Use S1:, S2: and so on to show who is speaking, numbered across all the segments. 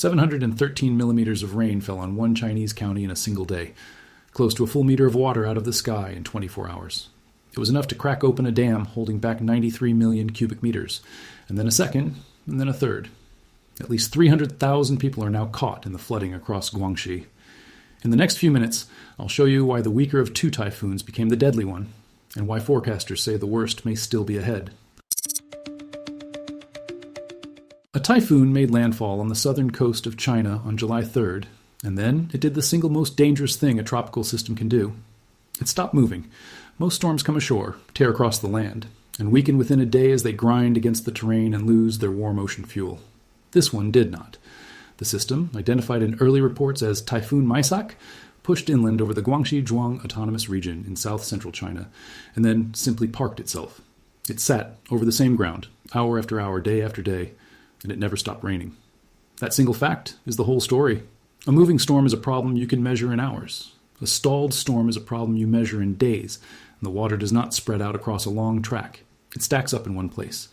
S1: 713 millimeters of rain fell on one Chinese county in a single day, close to a full meter of water out of the sky in 24 hours. It was enough to crack open a dam holding back 93 million cubic meters, and then a second, and then a third. At least 300,000 people are now caught in the flooding across Guangxi. In the next few minutes, I'll show you why the weaker of two typhoons became the deadly one, and why forecasters say the worst may still be ahead. A typhoon made landfall on the southern coast of China on July 3rd, and then it did the single most dangerous thing a tropical system can do. It stopped moving. Most storms come ashore, tear across the land, and weaken within a day as they grind against the terrain and lose their warm ocean fuel. This one did not. The system, identified in early reports as Typhoon Mysak, pushed inland over the Guangxi-Zhuang Autonomous Region in south-central China, and then simply parked itself. It sat over the same ground, hour after hour, day after day, and it never stopped raining. That single fact is the whole story. A moving storm is a problem you can measure in hours. A stalled storm is a problem you measure in days, and the water does not spread out across a long track. It stacks up in one place.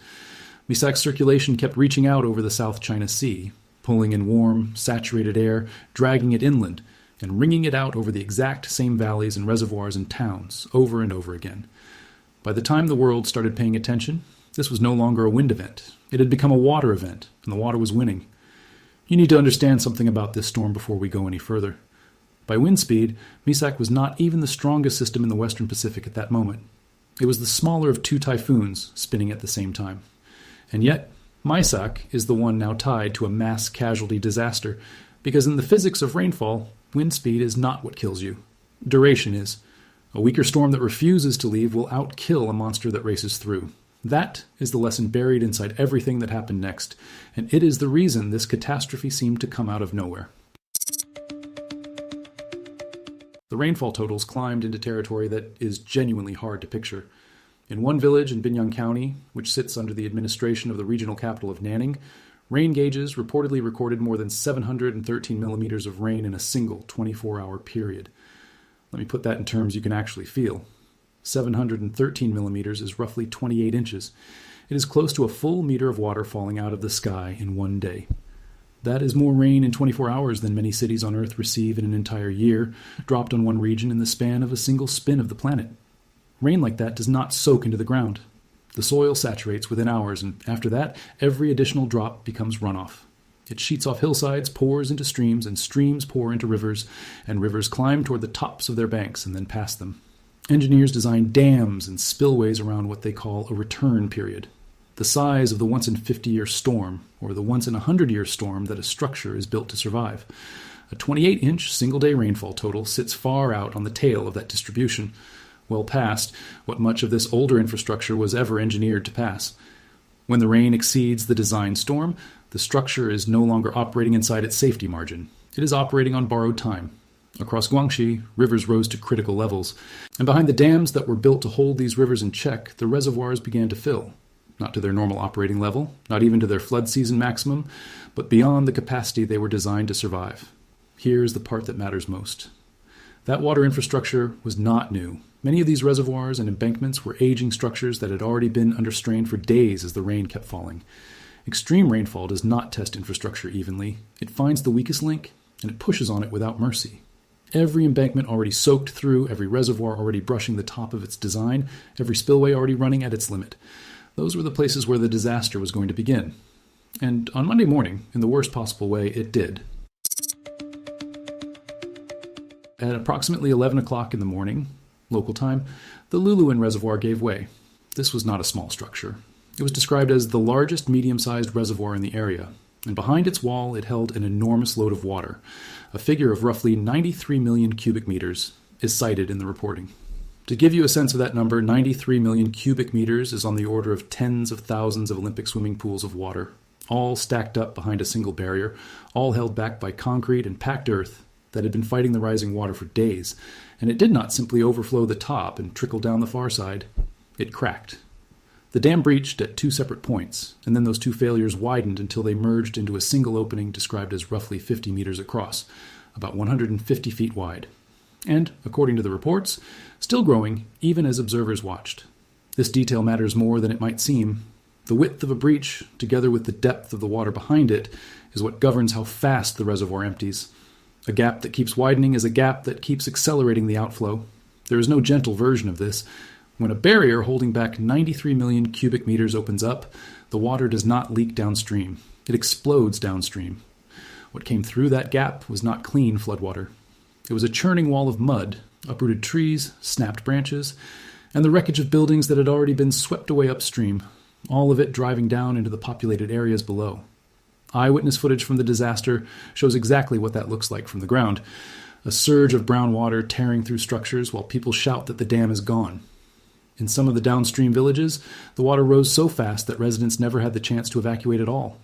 S1: Mysak's circulation kept reaching out over the South China Sea, pulling in warm, saturated air, dragging it inland, and wringing it out over the exact same valleys and reservoirs and towns, over and over again. By the time the world started paying attention, this was no longer a wind event. It had become a water event, and the water was winning. You need to understand something about this storm before we go any further. By wind speed, Mysak was not even the strongest system in the Western Pacific at that moment. It was the smaller of two typhoons spinning at the same time. And yet, Mysak is the one now tied to a mass-casualty disaster, because in the physics of rainfall, wind speed is not what kills you. Duration is. A weaker storm that refuses to leave will outkill a monster that races through. That is the lesson buried inside everything that happened next, and it is the reason this catastrophe seemed to come out of nowhere. The rainfall totals climbed into territory that is genuinely hard to picture. In one village in Binyang County, which sits under the administration of the regional capital of Nanning, rain gauges reportedly recorded more than 713 millimeters of rain in a single 24-hour period. Let me put that in terms you can actually feel. 713 millimeters is roughly 28 inches. It is close to a full meter of water falling out of the sky in one day. That is more rain in 24 hours than many cities on Earth receive in an entire year, dropped on one region in the span of a single spin of the planet. Rain like that does not soak into the ground. The soil saturates within hours, and after that, every additional drop becomes runoff. It sheets off hillsides, pours into streams, and streams pour into rivers, and rivers climb toward the tops of their banks and then pass them. Engineers design dams and spillways around what they call a return period, the size of the once-in-50-year storm, or the once-in-100-year storm that a structure is built to survive. A 28-inch single-day rainfall total sits far out on the tail of that distribution, well past what much of this older infrastructure was ever engineered to pass. When the rain exceeds the design storm, the structure is no longer operating inside its safety margin. It is operating on borrowed time. Across Guangxi, rivers rose to critical levels, and behind the dams that were built to hold these rivers in check, the reservoirs began to fill. Not to their normal operating level, not even to their flood season maximum, but beyond the capacity they were designed to survive. Here's the part that matters most. That water infrastructure was not new. Many of these reservoirs and embankments were aging structures that had already been under strain for days as the rain kept falling. Extreme rainfall does not test infrastructure evenly. It finds the weakest link, and it pushes on it without mercy. Every embankment already soaked through, every reservoir already brushing the top of its design, every spillway already running at its limit. Those were the places where the disaster was going to begin. And on Monday morning, in the worst possible way, it did. At approximately 11 o'clock in the morning, local time, the Luluan Reservoir gave way. This was not a small structure. It was described as the largest medium-sized reservoir in the area, and behind its wall it held an enormous load of water. A figure of roughly 93 million cubic meters is cited in the reporting. To give you a sense of that number, 93 million cubic meters is on the order of tens of thousands of Olympic swimming pools of water, all stacked up behind a single barrier, all held back by concrete and packed earth that had been fighting the rising water for days, and it did not simply overflow the top and trickle down the far side. It cracked. The dam breached at two separate points, and then those two failures widened until they merged into a single opening described as roughly 50 meters across, about 150 feet wide. And, according to the reports, still growing even as observers watched. This detail matters more than it might seem. The width of a breach, together with the depth of the water behind it, is what governs how fast the reservoir empties. A gap that keeps widening is a gap that keeps accelerating the outflow. There is no gentle version of this. When a barrier holding back 93 million cubic meters opens up, the water does not leak downstream. It explodes downstream. What came through that gap was not clean floodwater. It was a churning wall of mud, uprooted trees, snapped branches, and the wreckage of buildings that had already been swept away upstream, all of it driving down into the populated areas below. Eyewitness footage from the disaster shows exactly what that looks like from the ground. A surge of brown water tearing through structures while people shout that the dam is gone. In some of the downstream villages, the water rose so fast that residents never had the chance to evacuate at all.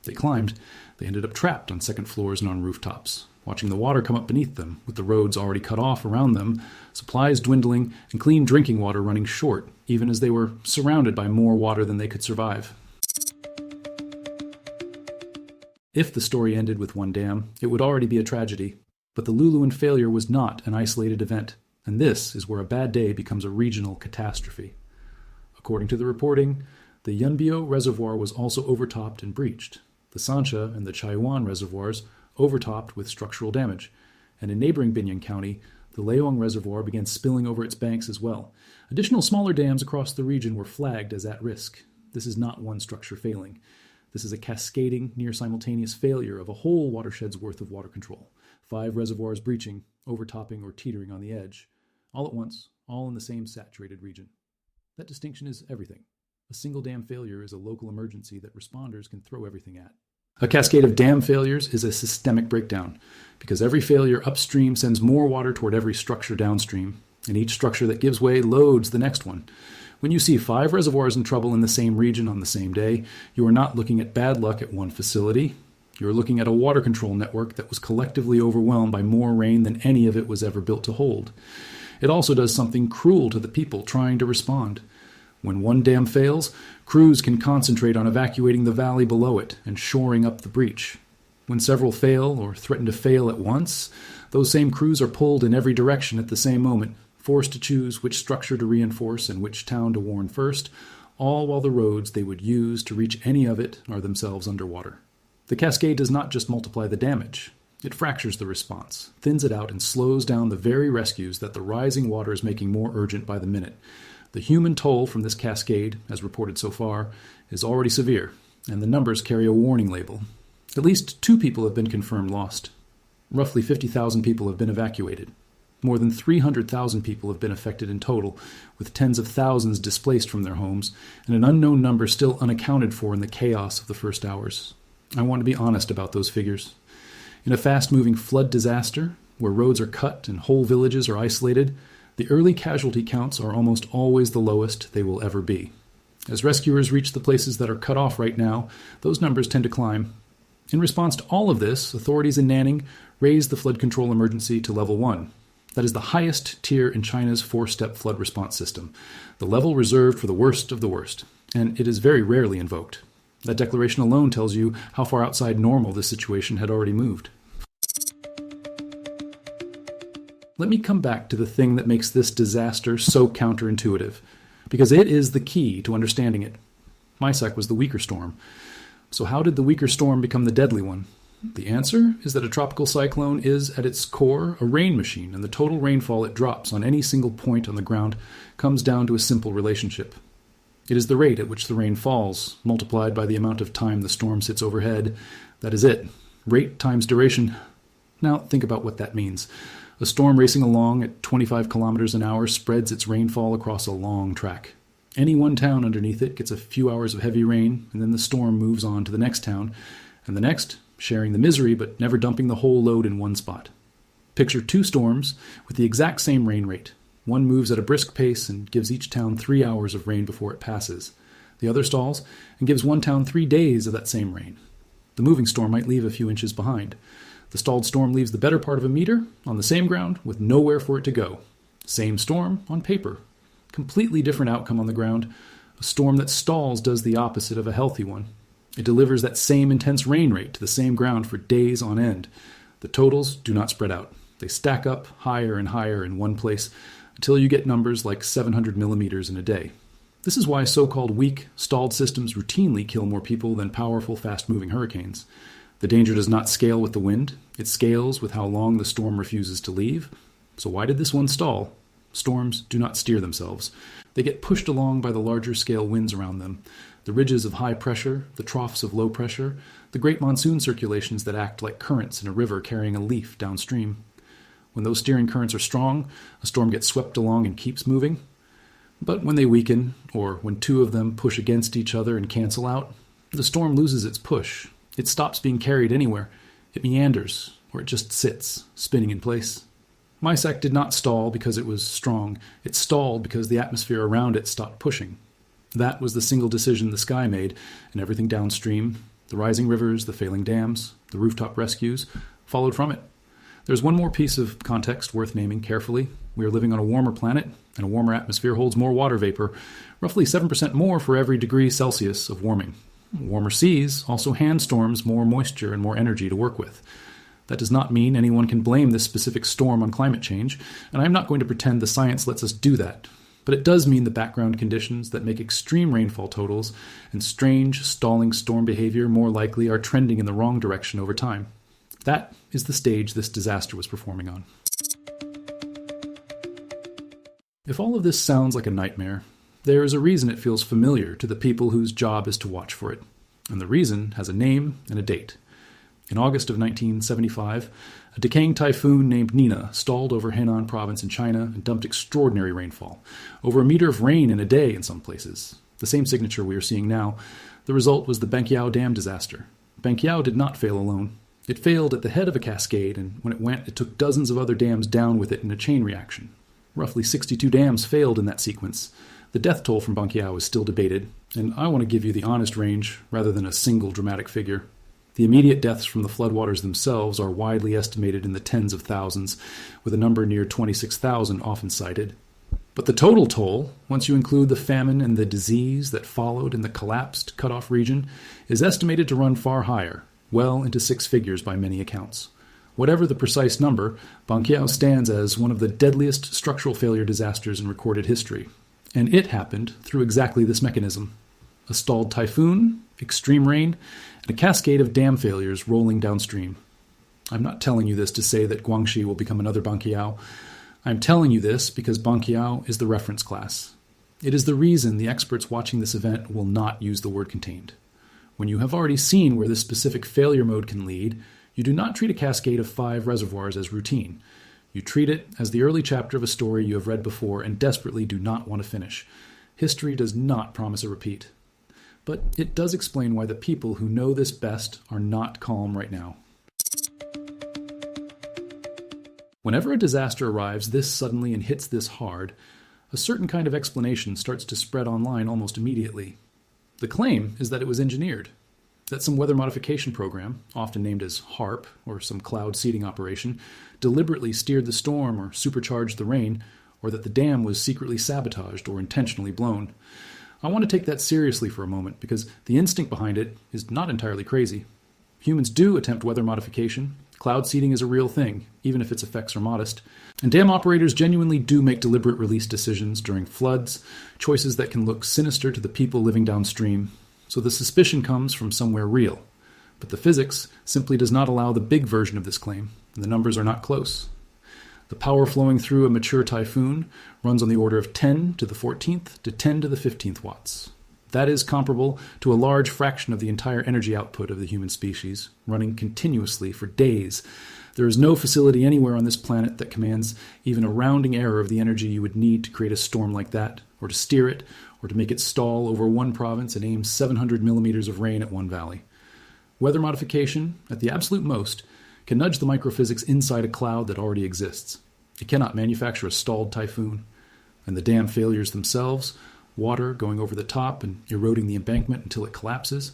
S1: They climbed. They ended up trapped on second floors and on rooftops, watching the water come up beneath them, with the roads already cut off around them, supplies dwindling, and clean drinking water running short, even as they were surrounded by more water than they could survive. If the story ended with one dam, it would already be a tragedy. But the Luluan failure was not an isolated event, and this is where a bad day becomes a regional catastrophe. According to the reporting, the Yunbyo reservoir was also overtopped and breached. The Sancha and the Chaiwan reservoirs overtopped with structural damage, and in neighboring Binyang County, the Leong reservoir began spilling over its banks as well. Additional smaller dams across the region were flagged as at risk. This is not one structure failing. This is a cascading, near-simultaneous failure of a whole watershed's worth of water control. 5 reservoirs breaching, overtopping, or teetering on the edge. All at once, all in the same saturated region. That distinction is everything. A single dam failure is a local emergency that responders can throw everything at. A cascade of dam failures is a systemic breakdown, because every failure upstream sends more water toward every structure downstream, and each structure that gives way loads the next one. When you see 5 reservoirs in trouble in the same region on the same day, you are not looking at bad luck at one facility. You are looking at a water control network that was collectively overwhelmed by more rain than any of it was ever built to hold. It also does something cruel to the people trying to respond. When one dam fails, crews can concentrate on evacuating the valley below it and shoring up the breach. When several fail or threaten to fail at once, those same crews are pulled in every direction at the same moment, forced to choose which structure to reinforce and which town to warn first, all while the roads they would use to reach any of it are themselves underwater. The cascade does not just multiply the damage. It fractures the response, thins it out, and slows down the very rescues that the rising water is making more urgent by the minute. The human toll from this cascade, as reported so far, is already severe, and the numbers carry a warning label. At least 2 people have been confirmed lost. Roughly 50,000 people have been evacuated. More than 300,000 people have been affected in total, with tens of thousands displaced from their homes, and an unknown number still unaccounted for in the chaos of the first hours. I want to be honest about those figures. In a fast-moving flood disaster, where roads are cut and whole villages are isolated, the early casualty counts are almost always the lowest they will ever be. As rescuers reach the places that are cut off right now, those numbers tend to climb. In response to all of this, authorities in Nanning raised the flood control emergency to level 1. That is the highest tier in China's 4-step flood response system, the level reserved for the worst of the worst, and it is very rarely invoked. That declaration alone tells you how far outside normal this situation had already moved. Let me come back to the thing that makes this disaster so counterintuitive, because it is the key to understanding it. Mysak was the weaker storm. So how did the weaker storm become the deadly one? The answer is that a tropical cyclone is, at its core, a rain machine, and the total rainfall it drops on any single point on the ground comes down to a simple relationship. It is the rate at which the rain falls, multiplied by the amount of time the storm sits overhead. That is it. Rate times duration. Now think about what that means. A storm racing along at 25 kilometers an hour spreads its rainfall across a long track. Any one town underneath it gets a few hours of heavy rain, and then the storm moves on to the next town, and the next, sharing the misery but never dumping the whole load in one spot. Picture 2 storms with the exact same rain rate. One moves at a brisk pace and gives each town 3 hours of rain before it passes. The other stalls and gives one town 3 days of that same rain. The moving storm might leave a few inches behind. The stalled storm leaves the better part of a meter on the same ground with nowhere for it to go. Same storm on paper. Completely different outcome on the ground. A storm that stalls does the opposite of a healthy one. It delivers that same intense rain rate to the same ground for days on end. The totals do not spread out. They stack up higher and higher in one place until you get numbers like 700 millimeters in a day. This is why so-called weak, stalled systems routinely kill more people than powerful, fast-moving hurricanes. The danger does not scale with the wind. It scales with how long the storm refuses to leave. So why did this one stall? Storms do not steer themselves. They get pushed along by the larger scale winds around them, the ridges of high pressure, the troughs of low pressure, the great monsoon circulations that act like currents in a river carrying a leaf downstream. When those steering currents are strong, a storm gets swept along and keeps moving. But when they weaken, or when two of them push against each other and cancel out, the storm loses its push. It stops being carried anywhere. It meanders, or it just sits, spinning in place. Mysak did not stall because it was strong. It stalled because the atmosphere around it stopped pushing. That was the single decision the sky made, and everything downstream, the rising rivers, the failing dams, the rooftop rescues, followed from it. There's one more piece of context worth naming carefully. We are living on a warmer planet, and a warmer atmosphere holds more water vapor, roughly 7% more for every degree Celsius of warming. Warmer seas also hand storms more moisture and more energy to work with. That does not mean anyone can blame this specific storm on climate change, and I'm not going to pretend the science lets us do that. But it does mean the background conditions that make extreme rainfall totals and strange, stalling storm behavior more likely are trending in the wrong direction over time. That is the stage this disaster was performing on. If all of this sounds like a nightmare, there is a reason it feels familiar to the people whose job is to watch for it. And the reason has a name and a date. In August of 1975, a decaying typhoon named Nina stalled over Henan province in China and dumped extraordinary rainfall, over a meter of rain in a day in some places. The same signature we are seeing now. The result was the Guangxi Dam disaster. Guangxi did not fail alone. It failed at the head of a cascade, and when it went, it took dozens of other dams down with it in a chain reaction. Roughly 62 dams failed in that sequence. The death toll from Guangxi is still debated, and I want to give you the honest range rather than a single dramatic figure. The immediate deaths from the floodwaters themselves are widely estimated in the tens of thousands, with a number near 26,000 often cited. But the total toll, once you include the famine and the disease that followed in the collapsed, cut-off region, is estimated to run far higher, well into six figures by many accounts. Whatever the precise number, Guangxi stands as one of the deadliest structural failure disasters in recorded history. And it happened through exactly this mechanism. A stalled typhoon, extreme rain, and a cascade of dam failures rolling downstream. I'm not telling you this to say that Guangxi will become another Guangxi. I'm telling you this because Guangxi is the reference class. It is the reason the experts watching this event will not use the word contained. When you have already seen where this specific failure mode can lead, you do not treat a cascade of 5 reservoirs as routine. You treat it as the early chapter of a story you have read before and desperately do not want to finish. History does not promise a repeat. But it does explain why the people who know this best are not calm right now. Whenever a disaster arrives this suddenly and hits this hard, a certain kind of explanation starts to spread online almost immediately. The claim is that it was engineered, that some weather modification program, often named as HARP or some cloud seeding operation, deliberately steered the storm or supercharged the rain, or that the dam was secretly sabotaged or intentionally blown. I want to take that seriously for a moment because the instinct behind it is not entirely crazy. Humans do attempt weather modification. Cloud seeding is a real thing, even if its effects are modest. And dam operators genuinely do make deliberate release decisions during floods, choices that can look sinister to the people living downstream. So the suspicion comes from somewhere real. But the physics simply does not allow the big version of this claim, and the numbers are not close. The power flowing through a mature typhoon runs on the order of 10 to the 14th to 10 to the 15th watts. That is comparable to a large fraction of the entire energy output of the human species, running continuously for days. There is no facility anywhere on this planet that commands even a rounding error of the energy you would need to create a storm like that, or to steer it, or to make it stall over one province and aim 700 millimeters of rain at one valley. Weather modification, at the absolute most, can nudge the microphysics inside a cloud that already exists. It cannot manufacture a stalled typhoon. And the dam failures themselves, water going over the top and eroding the embankment until it collapses,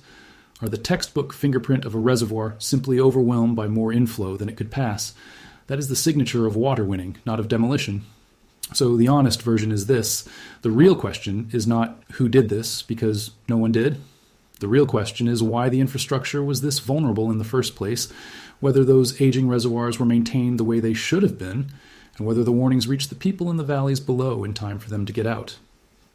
S1: are the textbook fingerprint of a reservoir simply overwhelmed by more inflow than it could pass. That is the signature of water winning, not of demolition. So the honest version is this. The real question is not who did this, because no one did. The real question is why the infrastructure was this vulnerable in the first place, whether those aging reservoirs were maintained the way they should have been, and whether the warnings reached the people in the valleys below in time for them to get out.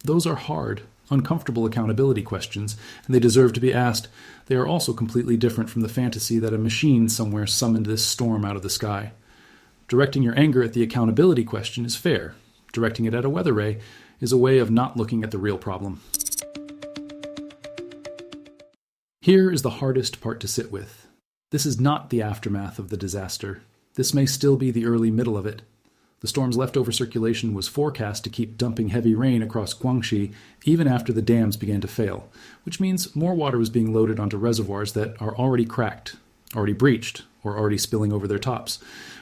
S1: Those are hard, uncomfortable accountability questions, and they deserve to be asked. They are also completely different from the fantasy that a machine somewhere summoned this storm out of the sky. Directing your anger at the accountability question is fair. Directing it at a weather ray is a way of not looking at the real problem. Here is the hardest part to sit with. This is not the aftermath of the disaster. This may still be the early middle of it. The storm's leftover circulation was forecast to keep dumping heavy rain across Guangxi even after the dams began to fail, which means more water was being loaded onto reservoirs that are already cracked, already breached, or already spilling over their tops.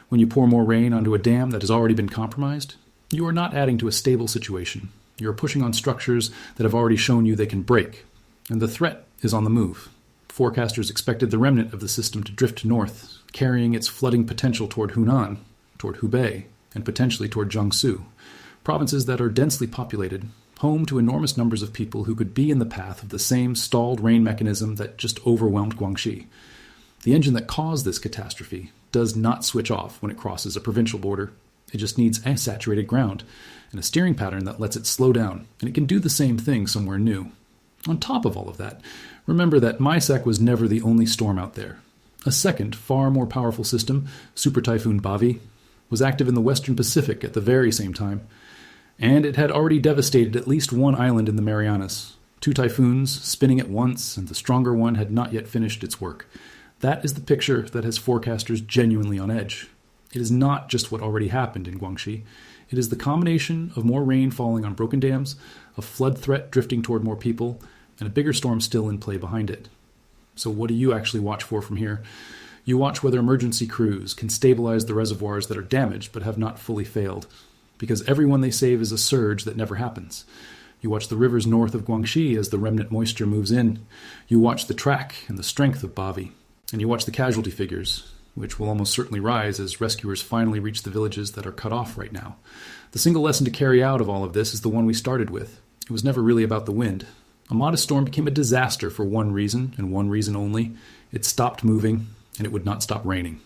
S1: When you pour more rain onto a dam that has already been compromised, you are not adding to a stable situation. You are pushing on structures that have already shown you they can break, and the threat is on the move. Forecasters expected the remnant of the system to drift north, carrying its flooding potential toward Hunan, toward Hubei, and potentially toward Jiangsu, provinces that are densely populated, home to enormous numbers of people who could be in the path of the same stalled rain mechanism that just overwhelmed Guangxi. The engine that caused this catastrophe does not switch off when it crosses a provincial border. It just needs a saturated ground and a steering pattern that lets it slow down, and it can do the same thing somewhere new. On top of all of that, remember that Mysak was never the only storm out there. A second, far more powerful system, Super Typhoon Bavi, was active in the Western Pacific at the very same time, and it had already devastated at least one island in the Marianas. 2 typhoons spinning at once, and the stronger one had not yet finished its work. That is the picture that has forecasters genuinely on edge. It is not just what already happened in Guangxi. It is the combination of more rain falling on broken dams, a flood threat drifting toward more people, and a bigger storm still in play behind it. So what do you actually watch for from here? You watch whether emergency crews can stabilize the reservoirs that are damaged but have not fully failed, because every one they save is a surge that never happens. You watch the rivers north of Guangxi as the remnant moisture moves in. You watch the track and the strength of Bavi, and you watch the casualty figures, which will almost certainly rise as rescuers finally reach the villages that are cut off right now. The single lesson to carry out of all of this is the one we started with. It was never really about the wind. A modest storm became a disaster for one reason, and one reason only. It stopped moving, and it would not stop raining.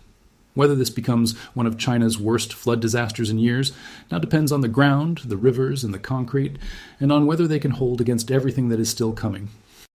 S1: Whether this becomes one of China's worst flood disasters in years now depends on the ground, the rivers, and the concrete, and on whether they can hold against everything that is still coming.